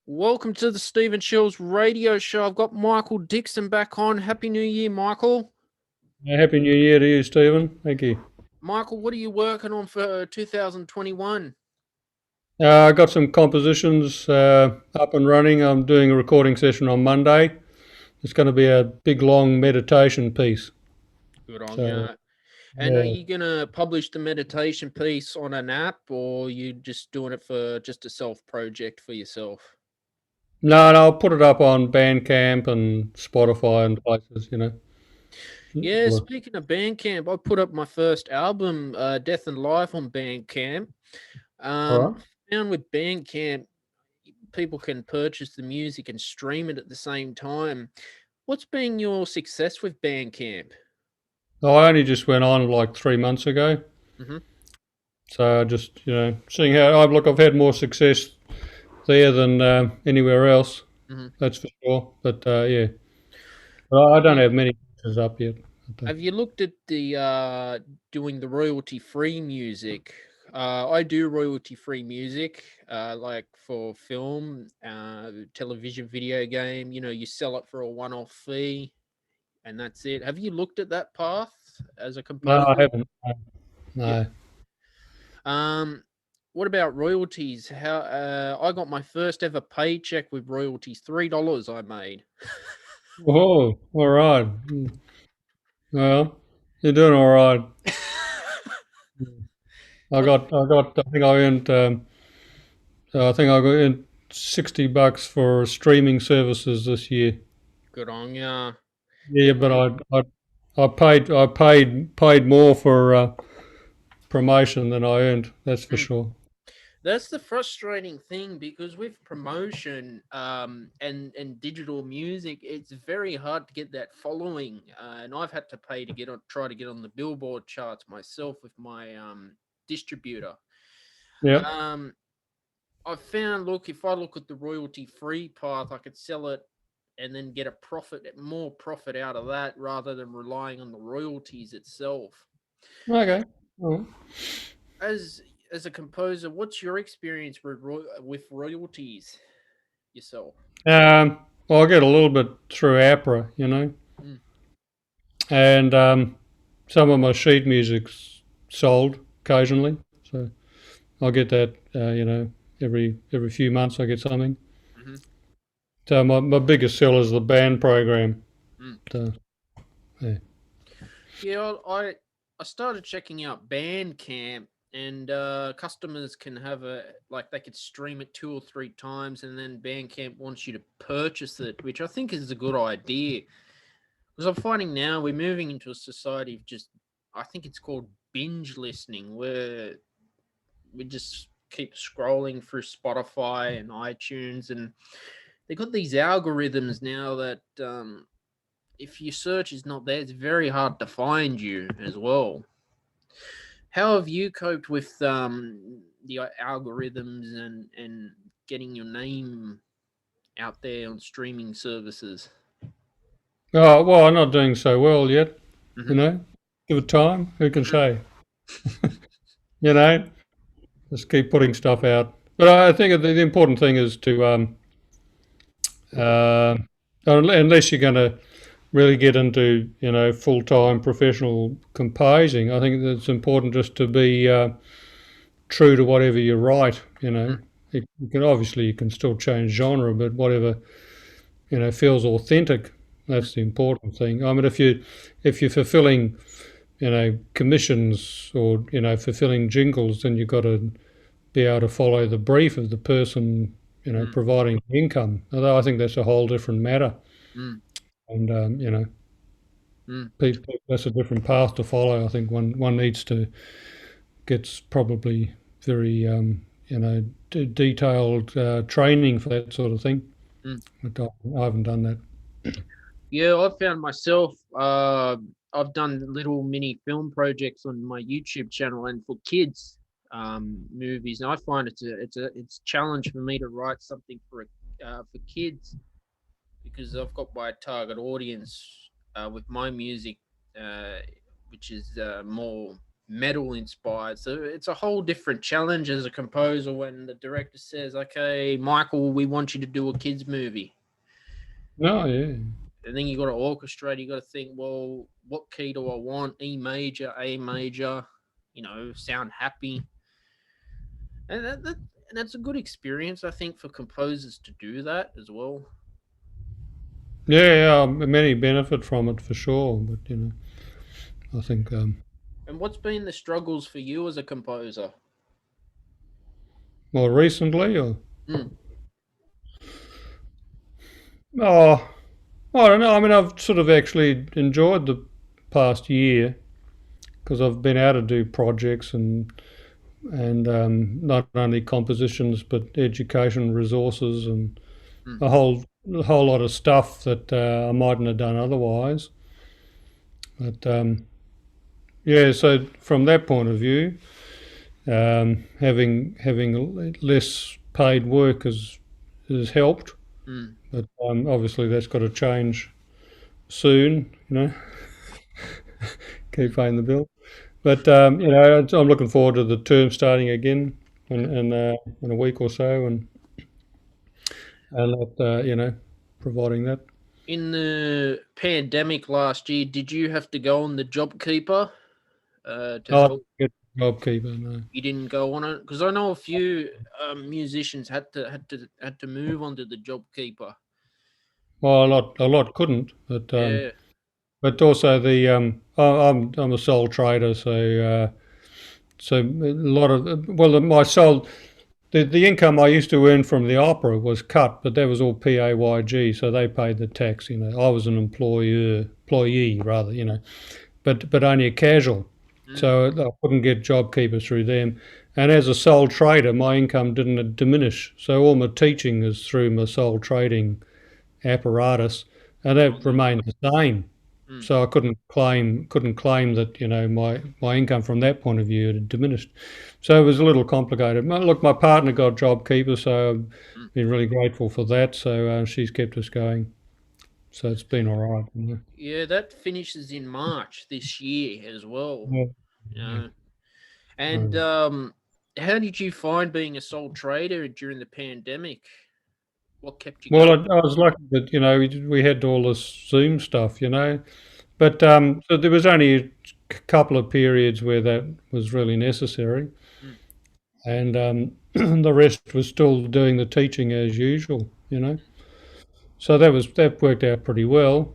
Welcome to the Stephen Shiels radio show. I've got Michael Dixon back on. Happy New Year, Michael. Happy New Year to you, Stephen. Thank you. Michael, what are you working on for 2021? I got some compositions up and running. I'm doing a recording session on Monday. It's going to be a big, long meditation piece. Good on So, you. And are yeah. you going to publish the meditation piece on an app, or are you just doing it for just a self project for yourself? No, I'll put it up on Bandcamp and Spotify and places. Yeah, Well, speaking of Bandcamp, I put up my first album, Death and Life, on Bandcamp. all right. Found with Bandcamp, people can purchase the music and stream it at the same time. What's been your success with Bandcamp? I only just went on like 3 months ago. Mhm, So I just, seeing how I've had more success there than anywhere else. mhm. That's for sure. But yeah, but I don't Yeah. have many pieces up yet. But, Have you looked at the doing the royalty-free music? I do royalty-free music, like for film, television, video game. You sell it for a one-off fee, and that's it. Have you looked at that path as a no, I composer? haven't. Yeah. No. What about royalties? How I got my first ever paycheck with royalties, $3 I made. Oh, all right. Well, you're doing all right. What I think I got in $60 for streaming services this year. good on ya. Yeah, Yeah, but I paid more for promotion than I earned. That's for mm. sure. That's the frustrating thing because with promotion and digital music, it's very hard to get that following. And I've had to pay to try to get on the Billboard charts myself with my distributor. Yeah. Um, I've found, look, if I look at the royalty free path, I could sell it and then get more profit out of that rather than relying on the royalties itself. Okay. All As as a composer, what's your experience with royalties yourself? right. Well, I get a little bit through APRA, Mm, and some of my sheet music's sold occasionally. So I get that, every few months I get something. mhm, So my biggest seller is the band program. mm. So, yeah. Yeah, I started checking out Bandcamp, and customers can have they could stream it 2 or 3 times, and then Bandcamp wants you to purchase it, which I think is a good idea. Because I'm finding now we're moving into a society of just, I think it's called binge listening, where we just keep scrolling through Spotify and iTunes, and they got these algorithms now that if your search is not there, it's very hard to find you as well. How have you coped with the algorithms and getting your name out there on streaming services? Oh, well, I'm not doing so well yet. You Hmm. know, give it time. Who can Hmm. say? You know, just keep putting stuff out. But I think the important thing is to, uh, unless you're going to really get into, full time professional composing, I think it's important just to be true to whatever you write. You can still change genre, but whatever feels authentic. That's the important thing. I mean, if you're fulfilling commissions or fulfilling jingles, then you've got to be able to follow the brief of the person Mm, providing income. Although I think that's a whole different matter, mm, and mm. that's a different path to follow. I think one needs to get probably very detailed training for that sort of thing. Mm. But I haven't done that. Yeah, I've found myself. I've done little mini film projects on my YouTube channel and for kids movies, and I find it's a challenge for me to write something for kids because I've got my target audience with my music, uh, which is more. metal inspired. So it's a whole different challenge as a composer when the director says, "Okay, Michael, we want you to do a kids movie." No, yeah. And then you got to orchestrate. You got to think, well, what key do I want? E major, A major, sound happy, and that's a good experience, I think, for composers to do that as well. Yeah, many benefit from it for sure, but I think And what's been the struggles for you as a composer? more recently, or Mm, oh, I don't know. I mean, I've sort of actually enjoyed the past year because I've been able to do projects and not only compositions but education resources and mm, a whole lot of stuff that I mightn't have done otherwise. But yeah, so from that point of view, having less paid work has helped. mm. But obviously that's got to change soon. Keep paying the bill. But I'm looking forward to the term starting again in a week or so, and providing that. In the pandemic last year, did you have to go on the job keeper to I help? get JobKeeper. No. You didn't go on it because I know a few musicians had to move onto the job keeper. Well, a lot couldn't, Yeah. but also I'm a sole trader, so a lot of my sole the income I used to earn from the opera was cut, but that was all PAYG, so they paid the tax. I was an employee rather, but only a casual, Mm, so I couldn't get JobKeeper through them. And as a sole trader, my income didn't diminish, so all my teaching is through my sole trading apparatus, and that oh, remained the same. mm, So I couldn't claim that my income from that point of view had diminished. So it was a little complicated. Look, my partner got JobKeeper, so mm. I've been really grateful for that. So she's kept us going. So it's been all right. Yeah, that finishes in March this year as well. Yeah. You Yeah. know, and Um, how did you find being a sole trader during the pandemic? What kept you well, going? I was lucky that we had all this Zoom stuff, but so there was only a couple of periods where that was really necessary, Mm, and the rest was still doing the teaching as usual. So that worked out pretty well.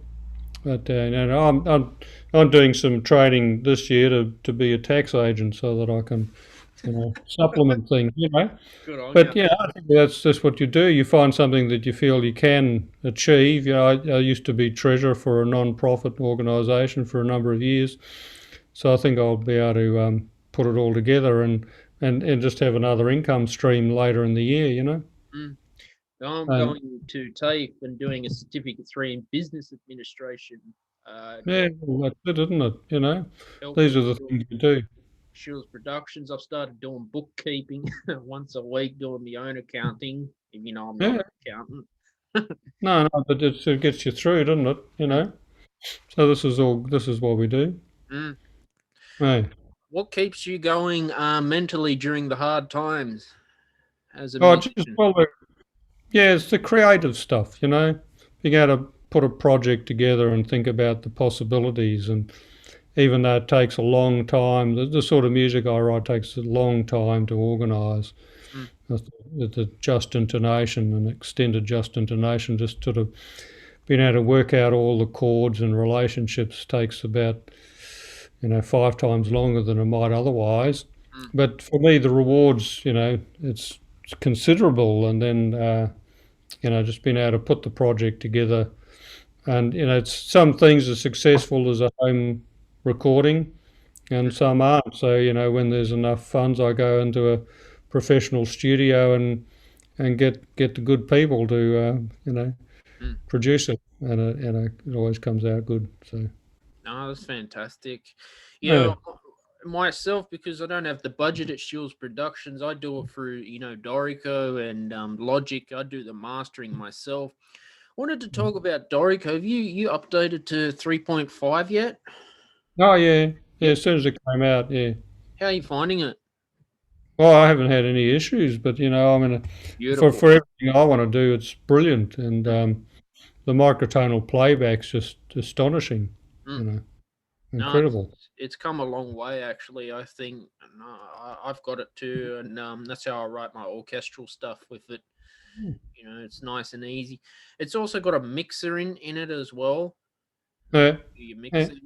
But I'm doing some training this year to be a tax agent so that I can supplement things. good on you. But yeah, I think that's just what you do. You find something that you feel you can achieve. I used to be treasurer for a non-profit organisation for a number of years, so I think I'll be able to put it all together and just have another income stream later in the year. Mm. I'm And going to TAFE and doing a Certificate 3 in Business Administration to yeah, well, that's it, isn't it? help These with are the things you do. Shiels Productions. I've started doing bookkeeping once a week, doing my own accounting, even I'm not Yeah, an accountant. no, no, but it gets you through, doesn't it? Mm, So this is what we do. mm. Hey. What keeps you going mentally during the hard times as a Oh, just musician? well, yeah, it's the creative stuff. Being able to put a project together and think about the possibilities, and even though it takes a long time, the sort of music I write takes a long time to organise. Mm, The just intonation and extended just intonation, just sort of being able to work out all the chords and relationships takes about 5 times longer than it might otherwise. mm, But for me, the rewards, it's considerable, and then just being able to put the project together, and it's some things are successful as a home recording, and mm, some aren't. So when there's enough funds, I go into a professional studio and get the good people to mm. produce it, and it always comes out good. So No, that's fantastic. yeah, Yeah, myself, because I don't have the budget at Shields Productions, I do it through, Dorico and Logic. I do the mastering myself. Wanted to talk about Dorico. Have you updated to 3.5 yet? oh yeah, Yeah, Yeah. as soon as it came out, yeah. How are you finding it? Well, I haven't had any issues, but I mean, Beautiful. for everything I want to do, it's brilliant, and Mm, the microtonal playback's just astonishing. mm. You know, No, incredible. it's come a long way actually. I think I've got it too, and that's how I write my orchestral stuff with it. It's nice and easy. It's also got a mixer in it as well. Yeah, You yeah. mix it,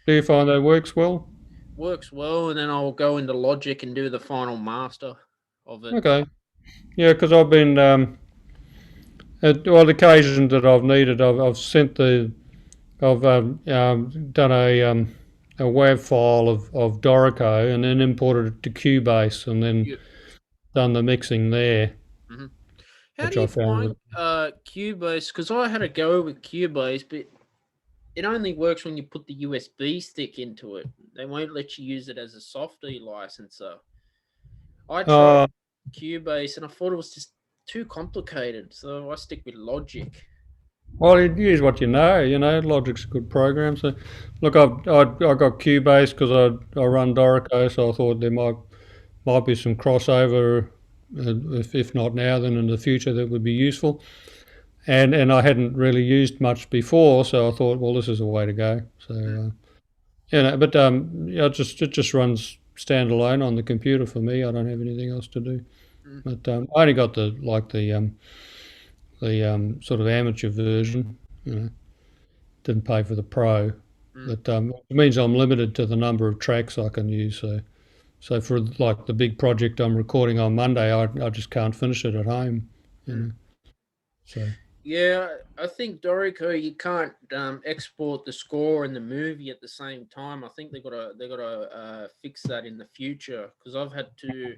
Do you find that works well? works well, and then I'll go into Logic and do the final master of it. Okay. Yeah, because I've been at all the occasions that I've needed, I've sent I've done a WAV file of Dorico and then imported it to Cubase and then Yeah. done the mixing there, Hmm. How which do I you found was find Cubase? Because I had a go with Cubase, but it only works when you put the USB stick into it. They won't let you use it as a softie licenser. I tried uh, Cubase and I thought it was just too complicated, so I stick with Logic. well, you use what you know. Logic's a good program. So, look, I got Cubase because I run Dorico, so I thought there might be some crossover. If not now, then in the future that would be useful. And I hadn't really used much before, so I thought, well, this is a way to go. So but yeah, it just runs standalone on the computer for me. I don't have anything else to do. Mm, But I only got the sort of amateur version. Didn't pay for the pro, mm, but it means I'm limited to the number of tracks I can use. So for like the big project I'm recording on Monday, I just can't finish it at home. You mm. know. So Yeah, I think Dorico you can't export the score and the movie at the same time. I think they gotta fix that in the future because I've had to.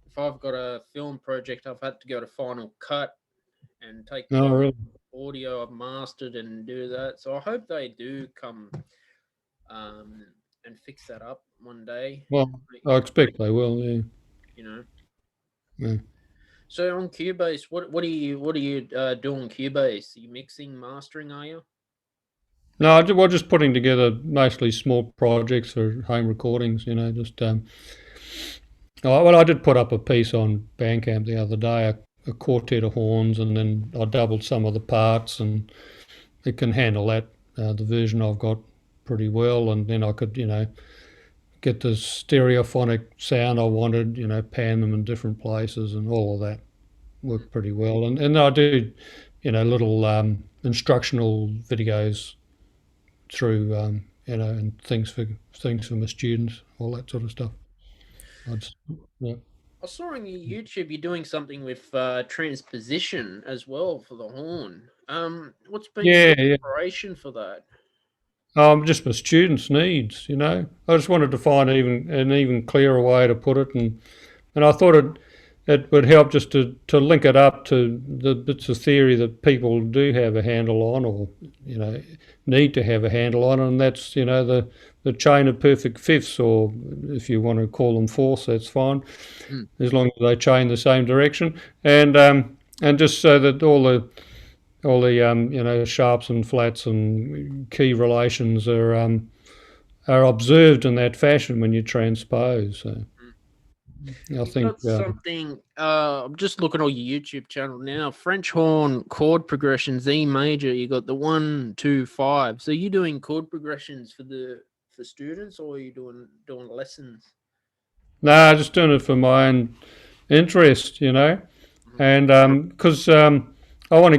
If I've got a film project, I've had to go to Final Cut and take the no, really. audio I've mastered and do that. So I hope they do come um, and fix that up one day. Well, Make- I expect they will. Yeah. You know. Yeah. So on Cubase, what are you doing on Cubase? Are you mixing, mastering? Are you? No, we're just putting together mostly small projects for home recordings. Just well, I did put up a piece on Bandcamp the other day, a quartet of horns, and then I doubled some of the parts, and it can handle that. The version I've got pretty well, and then I could, get the stereophonic sound I wanted, pan them in different places, and all of that worked pretty well. And I do, little instructional videos through, and things for my students, all that sort of stuff. I just, yeah. I saw on your YouTube you're doing something with transposition as well for the horn. What's been the Yeah, yeah. inspiration for that? Just my students' needs. I just wanted to find an even clearer way to put it, and I thought it would help just to link it up to the bits of theory that people do have a handle on, or need to have a handle on, and that's the chain of perfect fifths, or if you want to call them fourths, that's fine, Mm. as long as they chain the same direction, and just so that all the sharps and flats and key relations are observed in that fashion when you transpose. So I You think got something. I'm just looking on your YouTube channel now. French horn chord progressions, E major. You got the 1, 2, 5. So you doing chord progressions for students, or are you doing lessons? just doing it for my own interest, Mhm. and because I want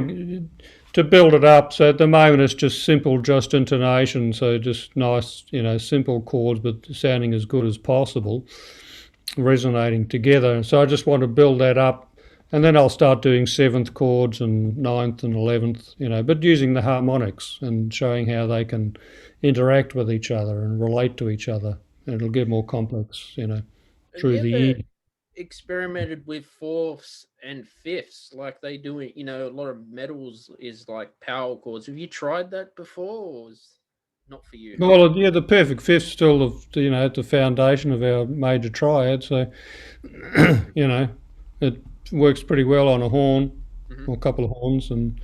to build it up. So at the moment it's just simple, just intonation. So just nice, simple chords, but sounding as good as possible, resonating together. So I just want to build that up, and then I'll start doing seventh chords and ninth and 11th, but using the harmonics and showing how they can interact with each other and relate to each other. And it'll get more complex, Have through you the ever year. experimented with fourths and fifths like they do it? A lot of metals is like power chords. Have you tried that before, or is not for you? Well, yeah, the perfect fifth's still, at the foundation of our major triad. So, it works pretty well on a horn Hmm. or a couple of horns, and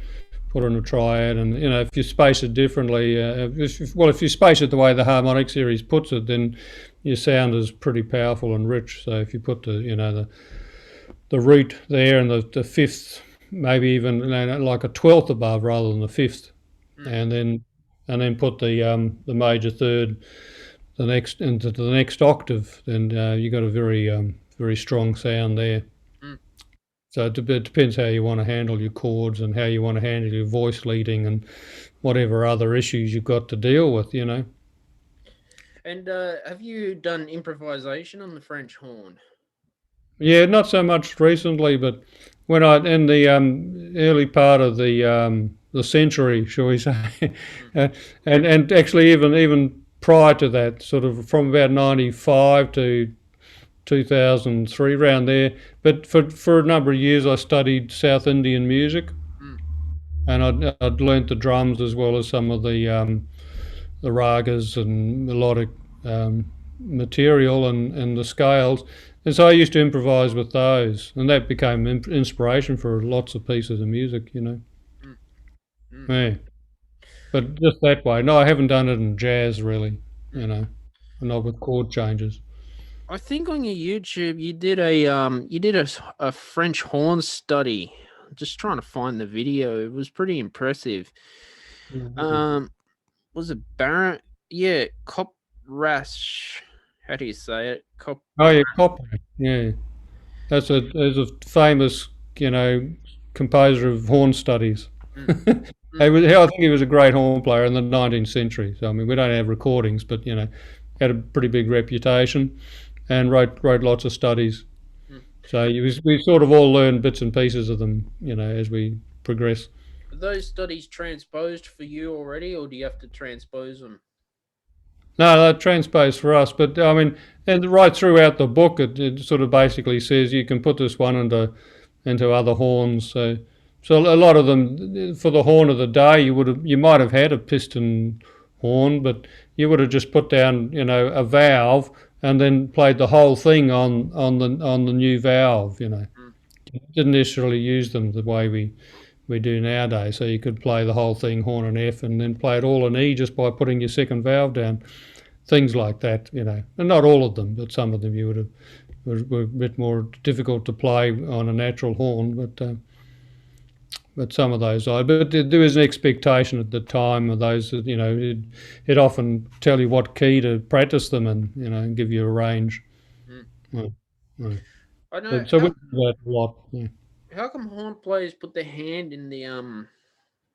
put in a triad, and if you space it differently, if you space it the way the harmonic series puts it, then your sound is pretty powerful and rich. So if you put the root there and the fifth, maybe even like a 12th above rather than the fifth, and then put the major third the next into the next octave, then you got a very strong sound there. So it depends how you want to handle your chords and how you want to handle your voice leading and whatever other issues you've got to deal with, And have you done improvisation on the French horn? Yeah, not so much recently, but when in the early part of the century, shall we say, and actually even prior to that, sort of from about 95 to 2003, around there. But for a number of years, I studied South Indian music, and I'd learnt the drums as well as some of the ragas and melodic material and the scales. And so I used to improvise with those, and that became inspiration for lots of pieces of music, Yeah. But just that way. No, I haven't done it in jazz really, not with chord changes. I think on your YouTube you did a French horn study. Just trying to find the video. It was pretty impressive. Was it Baron? Yeah, Cop Rash. How do you say it? Cop. Oh yeah, copper. Yeah, there's a famous composer of horn studies. I think he was a great horn player in the 19th century. So I mean, we don't have recordings, but had a pretty big reputation, and wrote lots of studies. So we sort of all learned bits and pieces of them, as we progress. Are those studies transposed for you already, or do you have to transpose them? No, they're transposed for us, but I mean, and right throughout the book, it sort of basically says you can put this one into other horns. So a lot of them, for the horn of the day, you might have had a piston horn, but you would have just put down a valve and then played the whole thing on the new valve. Didn't necessarily use them the way we do nowadays. So you could play the whole thing horn and F and then play it all in E just by putting your second valve down. Things like that, and not all of them, but some of them you would have were a bit more difficult to play on a natural horn, but some of those are. But there was an expectation at the time of those that it often tell you what key to practice them in, and give you a range. I know. So we do that a lot. Yeah. How come horn players put their hand in the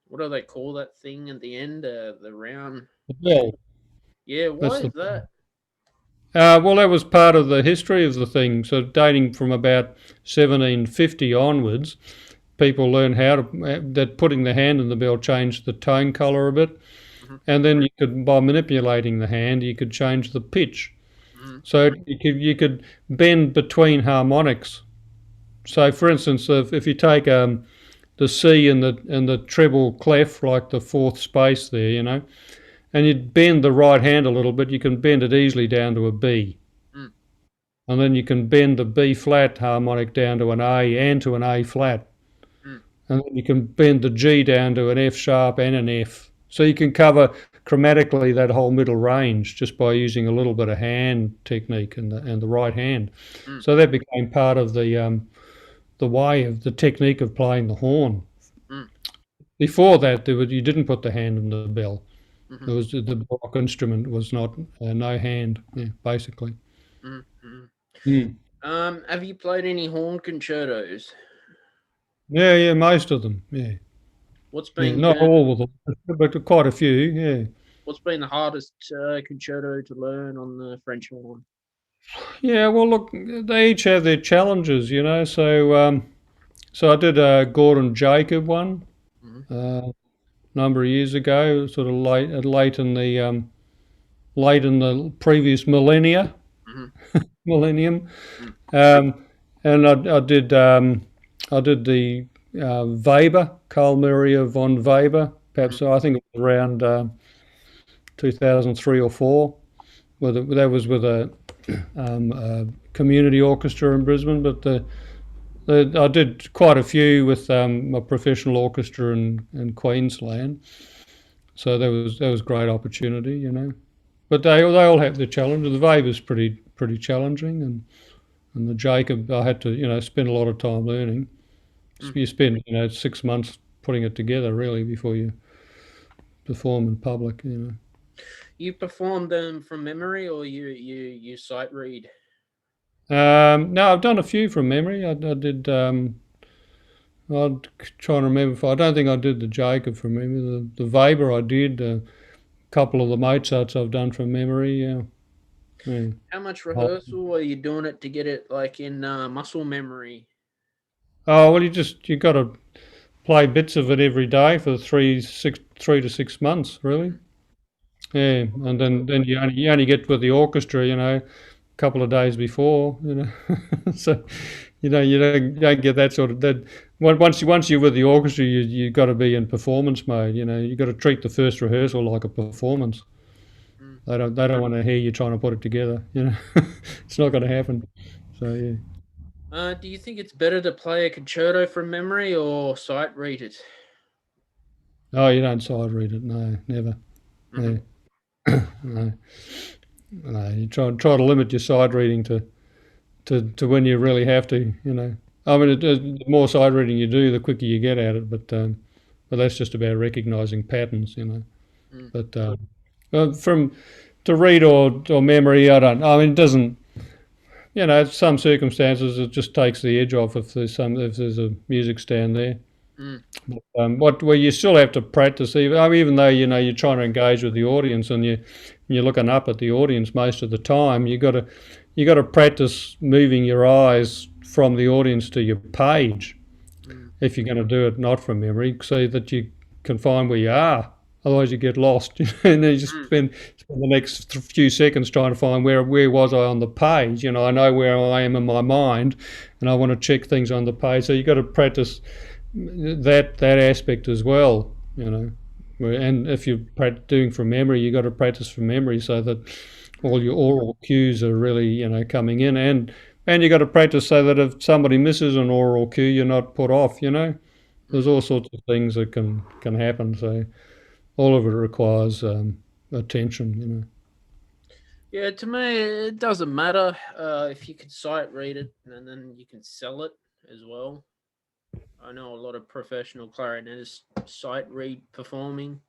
what do they call that thing at the end? The round. The bell. Yeah, why is that? Well, that was part of the history of the thing. So dating from about 1750 onwards, people learned that putting the hand in the bell changed the tone colour a bit, and then you could, by manipulating the hand, you could change the pitch. So you could bend between harmonics. So, for instance, if you take the C and the treble clef, like the fourth space there, and you'd bend the right hand a little bit, you can bend it easily down to a B. And then you can bend the B flat harmonic down to an A and to an A flat. And then you can bend the G down to an F sharp and an F. So you can cover chromatically that whole middle range just by using a little bit of hand technique and the right hand. So that became part of the way of the technique of playing the horn. Before that, you didn't put the hand in the bell. It was the block instrument was not no hand, basically. Have you played any horn concertos? Yeah, most of them. Yeah. What's been not all of them, but quite a few. Yeah. What's been the hardest concerto to learn on the French horn? Yeah, well, look, they each have their challenges, So, so I did a Gordon Jacob one a number of years ago, sort of late in the previous millennium, and I did the Weber, Carl Maria von Weber. Perhaps I think it was around 2003 or 4. That was with a community orchestra in Brisbane, but I did quite a few with a professional orchestra in Queensland, so that was great opportunity, But they all have their challenges. The Weber's pretty challenging, and the Jacob I had to spend a lot of time learning. Mm. You spend 6 months putting it together really before you perform in public. You perform them from memory, or you sight read? No, I've done a few from memory. I did. I'm trying to remember. If I don't think I did the Jacob from memory. The Weber I did. A couple of the Mozarts I've done from memory. Yeah. Yeah. How much rehearsal are you doing it to get it like in muscle memory? Oh well, you got to play bits of it every day for 3 to 6 months, really. Yeah, and then you only get with the orchestra, a couple of days before. So you don't get that sort of that. Once you're with the orchestra, you got to be in performance mode. You got to treat the first rehearsal like a performance. Mm. They don't want to hear you trying to put it together. It's not going to happen. So yeah. Do you think it's better to play a concerto from memory or sight read it? Oh, you don't side read it? No, never. Mm-hmm. Yeah, no, no. You try to limit your side reading to when you really have to. I mean, the more side reading you do, the quicker you get at it. But that's just about recognizing patterns. Mm. But from to read or memory, I don't. I mean, it doesn't. Some circumstances it just takes the edge off if there's a music stand there. Mm. Where you still have to practice, even though you're trying to engage with the audience and you're looking up at the audience most of the time, you got to practice moving your eyes from the audience to your page Mm. if you're going to do it not from memory, so that you can find where you are. Otherwise, you get lost, and then you just Mm. spend the next few seconds trying to find where was I on the page. I know where I am in my mind, and I want to check things on the page. So you've got to practice that aspect as well. And if you're doing from memory, you've got to practice from memory so that all your oral cues are really coming in, and you got to practice so that if somebody misses an oral cue, you're not put off. There's all sorts of things that can happen. So all of it requires attention. Yeah, to me, it doesn't matter if you can sight read it and then you can sell it as well. I know a lot of professional clarinetists sight read performing.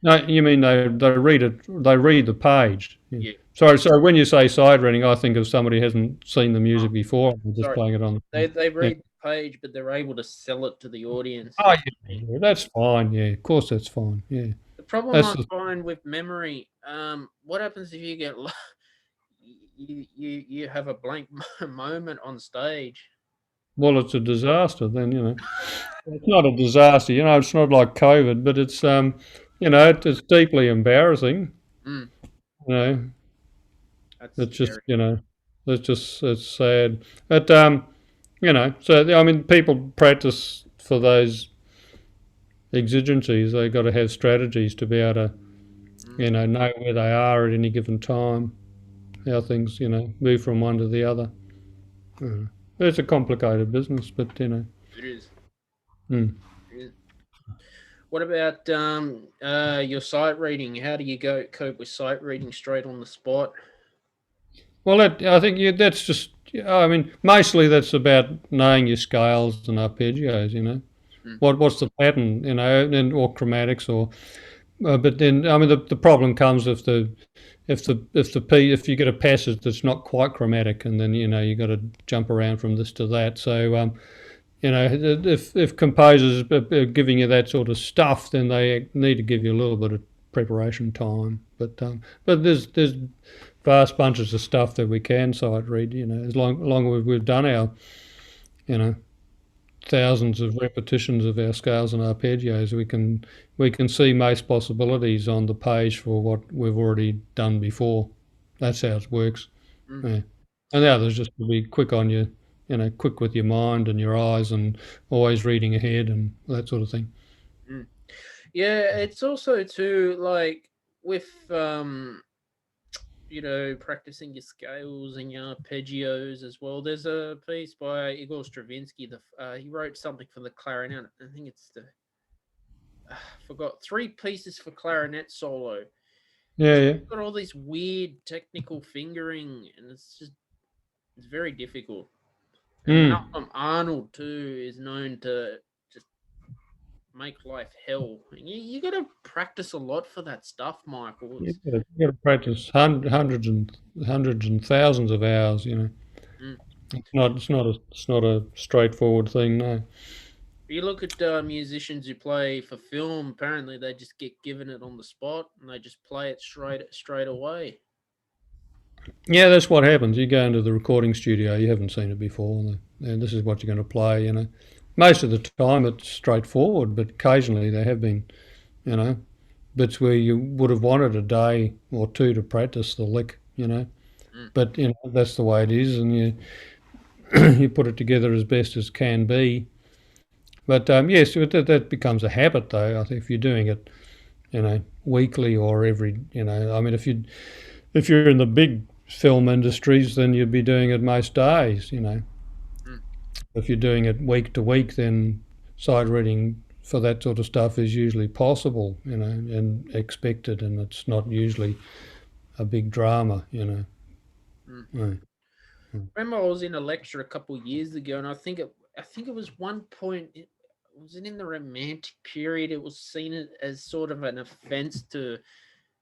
No, you mean they read it? They read the page. Yeah. Yeah. Sorry. So when you say side reading, I think of somebody who hasn't seen the Oh, music before, and just sorry. playing it on. They Yeah. read the page, but they're able to sell it to the audience. Oh yeah, that's fine. Yeah, of course that's fine. Yeah, The problem that's I find with memory, what happens if you get you have a blank moment on stage? well, it's a disaster. Then. It's not a disaster. It's not like COVID, but it's deeply embarrassing. Mm, You know, that's it's just scary. it's sad. But so I mean, people practice for those exigencies. They've got to have strategies to be able to Mm, know where they are at any given time, how things move from one to the other. Uh, it's a complicated business, but it is. mm. It is. What about your sight reading? How do you cope with sight reading straight on the spot? Well, I think that's just. I mean, mostly that's about knowing your scales and arpeggios. Mm, What's the pattern? Or chromatics, but then I mean the problem comes if you get a passage that's not quite chromatic, and then you got to jump around from this to that. So if composers are giving you that sort of stuff, then they need to give you a little bit of preparation time. But there's vast bunches of stuff that we can sight read. As long as we've done our you know thousands of repetitions of our scales and arpeggios, we can see most possibilities on the page for what we've already done before. That's how it works. mm, Yeah. And the others just to be quick on quick with your mind and your eyes, and always reading ahead and that sort of thing. mm. Yeah, it's also too like with practicing your scales and your arpeggios as well. There's a piece by Igor Stravinsky. He wrote something for the clarinet. I think it's the forgot 3 pieces for clarinet solo. Yeah, yeah. Got all these weird technical fingering, and it's very difficult. And Mm. Malcolm Arnold too is known to just make life hell. And you got to practice a lot for that stuff, Michael. You got to practice hundreds and thousands of hours. Mm. It's not a straightforward thing. No. You look at musicians who play for film. Apparently, they just get given it on the spot and they just play it straight away. Yeah, that's what happens. You go into the recording studio, you haven't seen it before, and this is what you're going to play. Most of the time it's straightforward, but occasionally there have been, bits where you would have wanted a day or two to practice the lick. Mm. But that's the way it is, and you you put it together as best as can be. But yes, that becomes a habit, though. I think if you're doing it, weekly or every, I mean, if you're in the big film industries, then you'd be doing it most days. Mm. If you're doing it week to week, then sight reading for that sort of stuff is usually possible, and expected, and it's not usually a big drama. Mm. Right. Remember, I was in a lecture a couple of years ago, and I think it was one point. Was it in the Romantic period? It was seen as sort of an offense to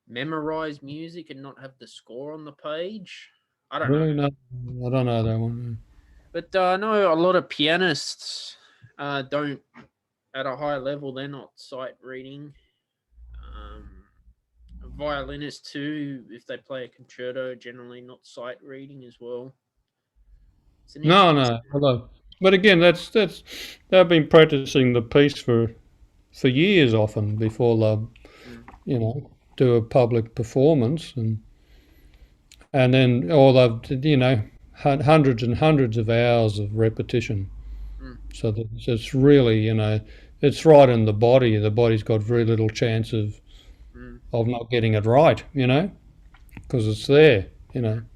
memorize music and not have the score on the page. I don't know. Really? No, I don't know that one. But I know a lot of pianists don't, at a high level, they're not sight reading. Violinists too, if they play a concerto, generally not sight reading as well. It's an No. Hello. But again, that's they've been practicing the piece for years often before they'll do a public performance, and then hundreds and hundreds of hours of repetition. Mm. So that it's really it's right in the body. The body's got very little chance of not getting it right, because it's there.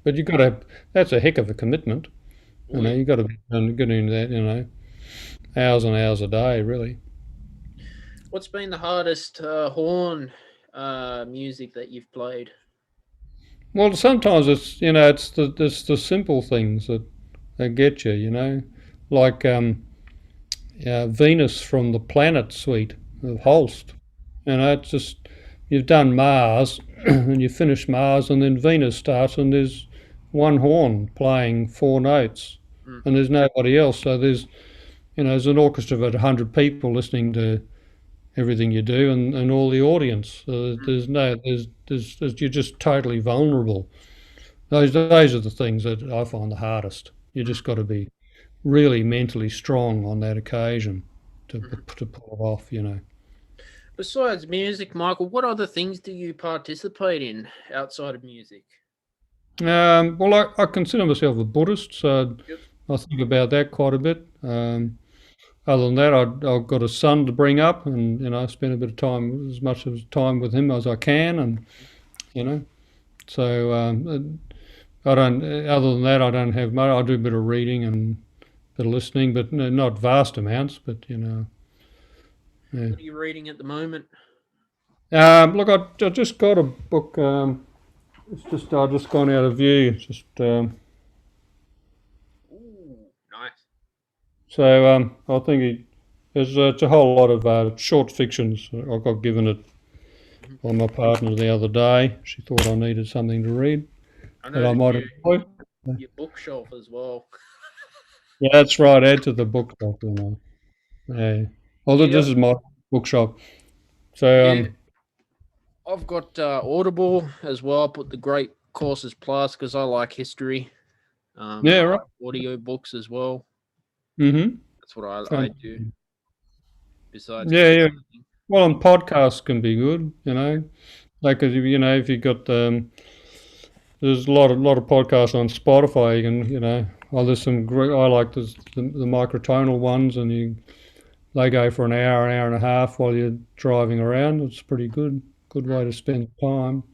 But you've got to. That's a heck of a commitment. You've got to be doing that. Hours and hours a day, really. What's been the hardest horn music that you've played? Well, sometimes it's it's the simple things that get you. Like Venus from the Planet Suite of Holst. It's just you've done Mars and you finish Mars, and then Venus starts, and there's one horn playing 4 notes, and there's nobody else. So there's an orchestra of about 100 people listening to everything you do, and all the audience. You're just totally vulnerable. Those are the things that I find the hardest. You just got to be really mentally strong on that occasion to pull it off. Besides music, Michael, what other things do you participate in outside of music? Well, I consider myself a Buddhist, so I think about that quite a bit. Other than that, I've got a son to bring up, and I spend a bit of time, as much of time with him as I can, and so I don't. Other than that, I don't have much. I do a bit of reading and a bit of listening, but not vast amounts. But yeah. What are you reading at the moment? Look, I just got a book. I just gone out of view. Ooh, nice. So I think it's a whole lot of short fictions. I got given it by my partner the other day. She thought I needed something to read that I might enjoy. Your bookshelf as well. Yeah, that's right. Add to the bookshelf. Yeah. Although this is my bookshop. So I've got Audible as well. I put the Great Courses Plus because I like history. Yeah, right. Audio books as well. Mm-hmm. That's what I do. Besides, yeah. Well, and podcasts can be good, like if you got there's a lot of podcasts on Spotify. You can, there's some great. I like the microtonal ones, and they go for an hour and a half while you're driving around. It's pretty good way to spend time.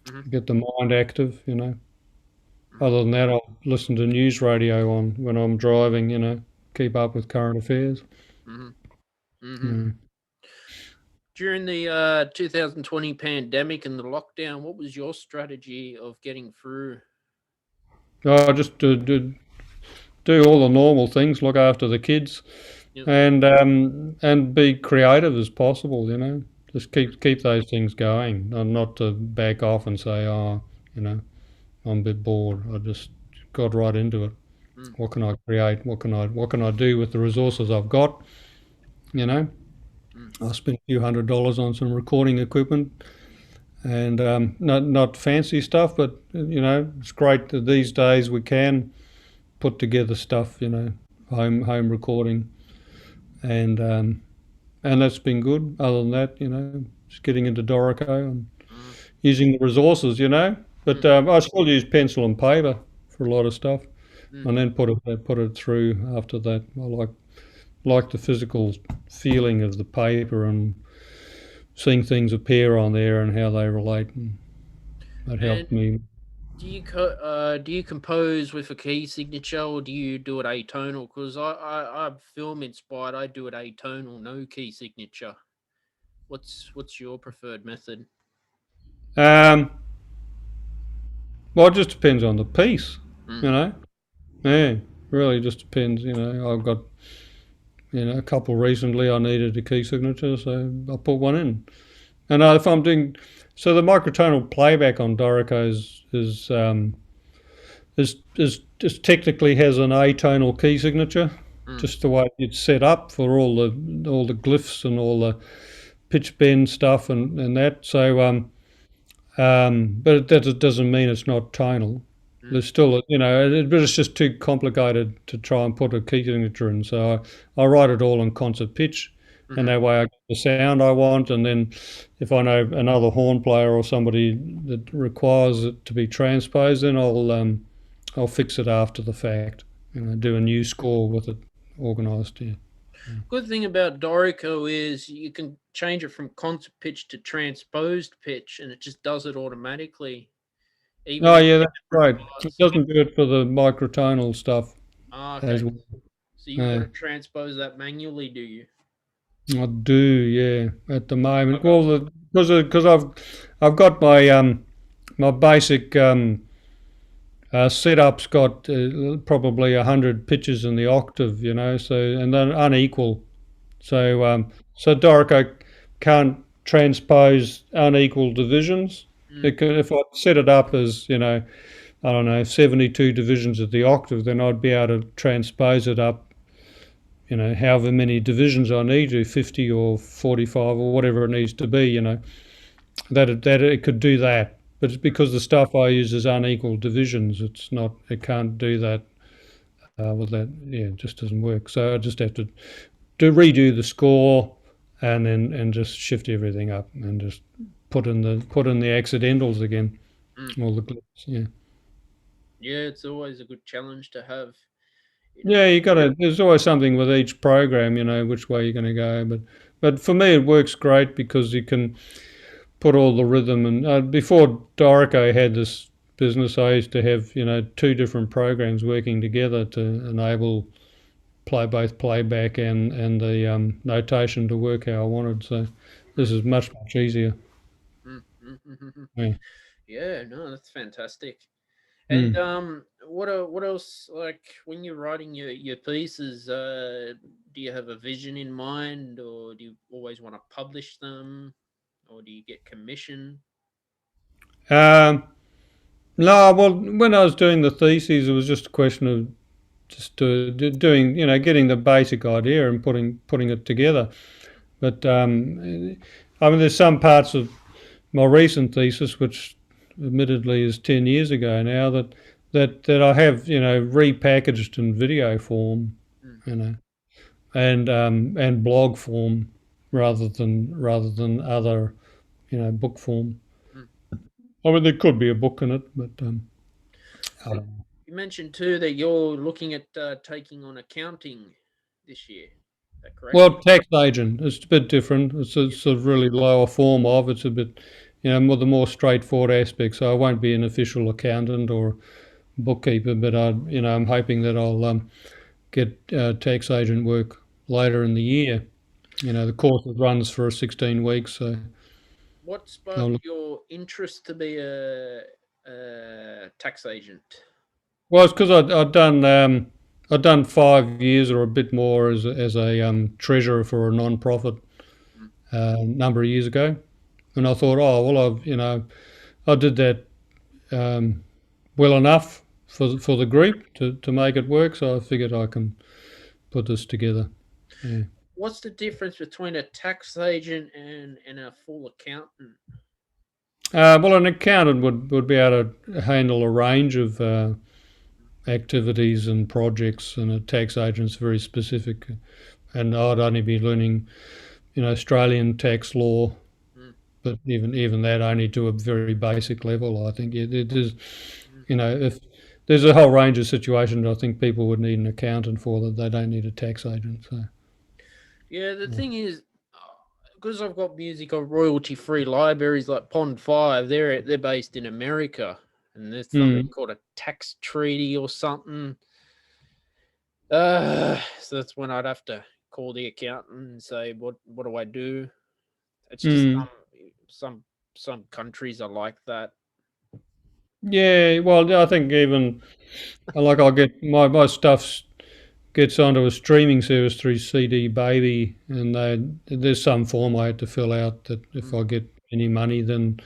Mm-hmm. get the mind active, you know. Mm-hmm. Other than that, I'll listen to news radio on when I'm driving, you know, keep up with current affairs. Mm-hmm. Mm-hmm. Yeah. During the 2020 pandemic and the lockdown, what was your strategy of getting through? I just do all the normal things, look after the kids, Yep. and be creative as possible. You know, just Mm-hmm. keep those things going, and not to back off and say, oh, you know, I'm a bit bored. I just got right into it. Mm-hmm. What can I create? What can I do with the resources I've got? You know, I spent a few $100s on some recording equipment, and not fancy stuff, but you know, it's great that these days we can put together stuff. You know, home recording, and that's been good. Other than that, you know, just getting into Dorico and Mm-hmm. using the resources, you know. But I still use pencil and paper for a lot of stuff, Mm-hmm. and then put it through after that. I like the physical feeling of the paper and seeing things appear on there and how they relate, and that And helped me. do you compose with a key signature, or do you do it atonal? Because I'm film inspired. I do it atonal, no key signature. What's your preferred method? Um, well, it just depends on the piece, Mm, you know. Yeah, really just depends. You know, I've got a couple recently. I needed a key signature, so I put one in. And if I'm doing, so the microtonal playback on Dorico is technically has an atonal key signature, mm, just the way it's set up for all the glyphs and all the pitch bend stuff and that. So but that doesn't mean it's not tonal. mm, There's still, but it's just too complicated to try and put a key signature in. So I write it all in concert pitch, and mm-hmm, that way I get the sound I want. And then if I know another horn player or somebody that requires it to be transposed, then I'll fix it after the fact. Do a new score with it organised. Yeah. Good thing about Dorico is you can change it from concert pitch to transposed pitch, and it just does it automatically, even Oh in yeah, that's different right. It parts. doesn't do it for the microtonal stuff Ah, as okay. well. So you've got Yeah. to transpose that manually, do you? I do, yeah, at the moment. Okay. Well, because I've got my basic setup's got probably 100 pitches in the octave, so and they're unequal. So Dorico can't transpose unequal divisions. Mm, If I set it up as I don't know 72 divisions of the octave, then I'd be able to transpose it up however many divisions I need to, 50 or 45 or whatever it needs to be, that it could do that. But it's because the stuff I use is unequal divisions. It can't do that with that. Yeah, it just doesn't work. So I just have to redo the score and just shift everything up and just put in the accidentals again, mm. all the glyphs. Yeah. Yeah, it's always a good challenge to have. You know. Yeah, you got to. There's always something with each program, which way you're going to go. But for me, it works great because you can put all the rhythm. And before Dorico had this business, I used to have two different programs working together to enable both playback and the notation to work how I wanted. So this Mm, is much easier. mm. Yeah. Yeah, no, that's fantastic. And Mm. what else? Like when you're writing your pieces, do you have a vision in mind, or do you always want to publish them, or do you get commission? Um, no, well, when I was doing the theses, it was just a question of just doing, getting the basic idea and putting it together. But I mean, there's some parts of my recent thesis, which admittedly is 10 years ago now, that I have repackaged in video form, Mm, you know, and blog form rather than other book form. mm. I mean, there could be a book in it, but I You don't know. you mentioned too that you're looking at taking on accounting this year. Is that correct? Well, tax agent, it's a bit different. It's Yeah. a really lower form of. It's a bit, more the more straightforward aspects. So I won't be an official accountant or bookkeeper, but I'm hoping that I'll get tax agent work later in the year. The course runs for 16 weeks, so What I'll sparked your interest to be a tax agent? well, it's because I'd done 5 years or a bit more as a treasurer for a non-profit Mm, number of years ago, and I thought, oh well, I did that um, well enough for the group to make it work, so I figured I can put this together. Yeah. What's the difference between a tax agent and a full accountant? Well, an accountant would be able to handle a range of activities and projects, and a tax agent's very specific. And I'd only be learning, Australian tax law, Mm, but even that only to a very basic level. I think it is, mm. if there's a whole range of situations I think people would need an accountant for that they don't need a tax agent. So Yeah, the yeah. thing is, because I've got music on royalty-free libraries like Pond Five, they're based in America, and there's something Mm. called a tax treaty or something. So that's when I'd have to call the accountant and say, what do I do? It's just Mm. some countries are like that. Yeah, well, I think even like I'll get my stuff gets onto a streaming service through CD Baby, and there's some form I had to fill out that if Mm, I get any money, then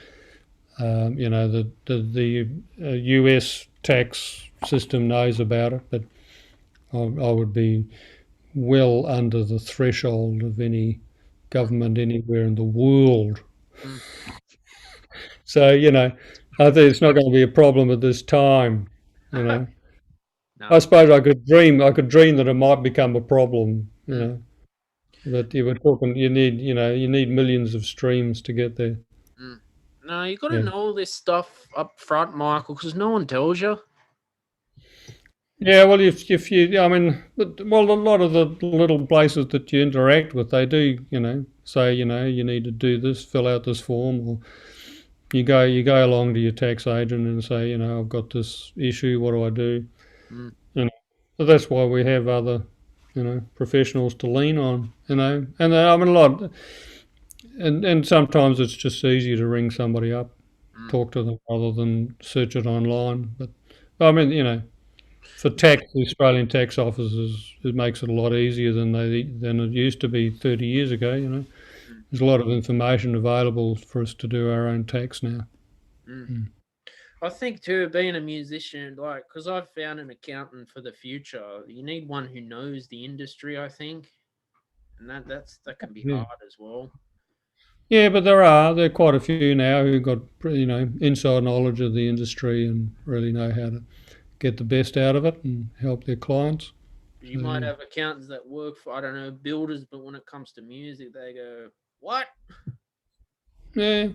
the US tax system knows about it, but I would be well under the threshold of any mm, government anywhere in the world. mm. So I think it's not going to be a problem at this time. You know, I No. suppose I could dream that it might become a problem. Mm, But you were talking, you need millions of streams to get there. mm. No, you got to Yeah. know all this stuff up front, Michael, because no one tells you. Yeah, well, if you, I mean, well, a lot of the little places that you interact with, they do, say, you need to do this, fill out this form, or you go along to your tax agent and say, I've got this issue, what do I do? Mm, You know, so that's why we have other, professionals to lean on, and I mean a lot, and sometimes it's just easier to ring somebody up, mm, talk to them rather than search it online. But I mean, for tax, the Australian tax offices, it makes it a lot easier than it used to be 30 years ago. mm, There's a lot of information available for us to do our own tax now. mm. Mm. I think too, being a musician, like, because I've found an accountant for the future, you need one who knows the industry. I think, and that can be Yeah, hard as well. yeah, but there are quite a few now who've got inside knowledge of the industry and really know how to get the best out of it and help their clients. You So might yeah, have accountants that work for, I don't know, builders, but when it comes to music, they go, "What?" yeah.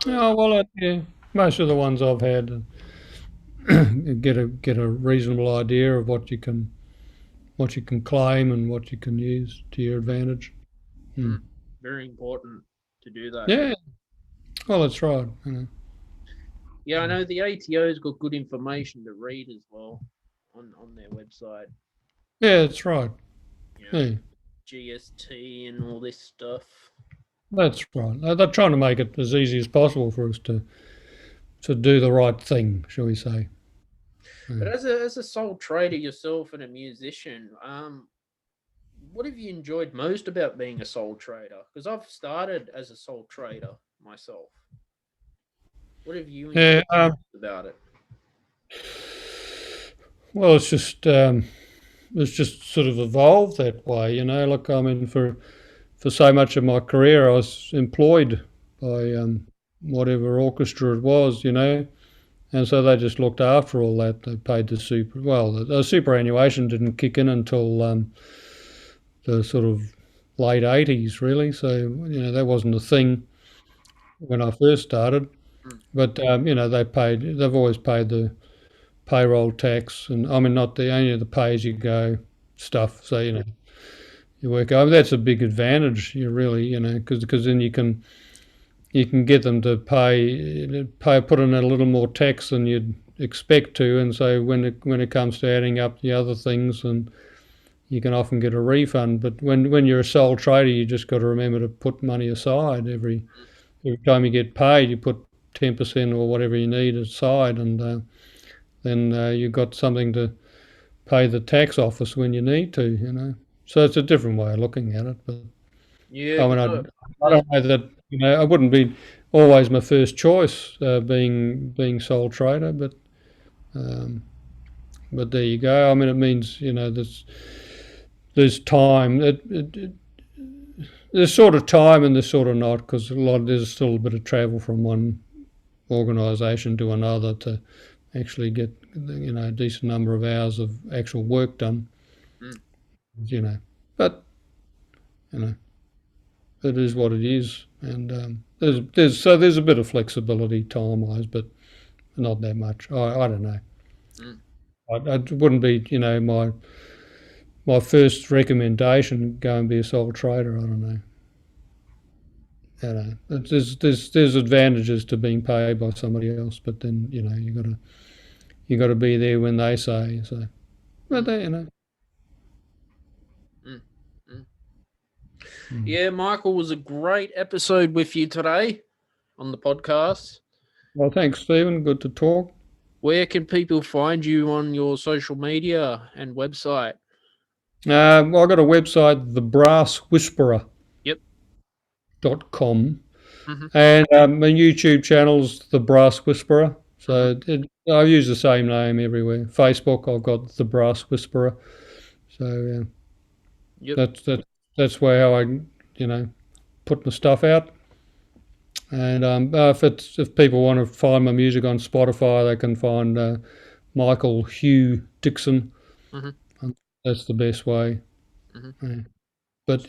Oh, Oh well, yeah. Most of the ones I've had get a reasonable idea of what you can claim and what you can use to your advantage. mm, Mm. very important to do that. Yeah, well, that's right. Yeah, I know the ATO's got good information to read as well on their website. Yeah, that's right. You know, Yeah, GST and all this stuff. that's right. They're trying to make it as easy as possible for us to do the right thing, shall we say? But Yeah. as a sole trader yourself and a musician, what have you enjoyed most about being a sole trader? Because I've started as a sole trader myself. What have you Yeah. enjoyed about it? Well, it's just sort of evolved that way. Look, I mean, for so much of my career, I was employed by whatever orchestra it was. And so they just looked after all that. They paid the super. Well, the superannuation didn't kick in until the sort of late '80s, really. So that wasn't a thing when I first started. Mm, But they've always paid the payroll tax, and I mean not the only the pay as you go stuff. So you work over. That's a big advantage. You really because then you can you can get them to put in a little more tax than you'd expect to, and so when it comes to adding up the other things, and you can often get a refund. But when you're a sole trader, you just got to remember to put money aside every time you get paid. You put 10% or whatever you need aside, and then you've got something to pay the tax office when you need to. So it's a different way of looking at it. But Yeah, I mean, I don't know that I wouldn't be always my first choice being sole trader, but there you go. I mean, it means there's time. There's sort of time and there's sort of not, because there's still a bit of travel from one organisation to another to actually get a decent number of hours of actual work done. But it is what it is, and there's a bit of flexibility time wise, but not that much. I don't know. I wouldn't be my first recommendation, go and be a sole trader. I don't know. There's advantages to being paid by somebody else, but then you got to be there when they say so. But Yeah, Michael, was a great episode with you today on the podcast. Well, thanks, Stephen. Good to talk. Where can people find you on your social media and website? Well, I've got a website, thebrasswhisperer.com, Yep. and my YouTube channel's The Brass Whisperer. So I use the same name everywhere. Facebook, I've got The Brass Whisperer. So that's where I put my stuff out. And if people want to find my music on Spotify, they can find Michael Hugh Dixon. That's the best way. But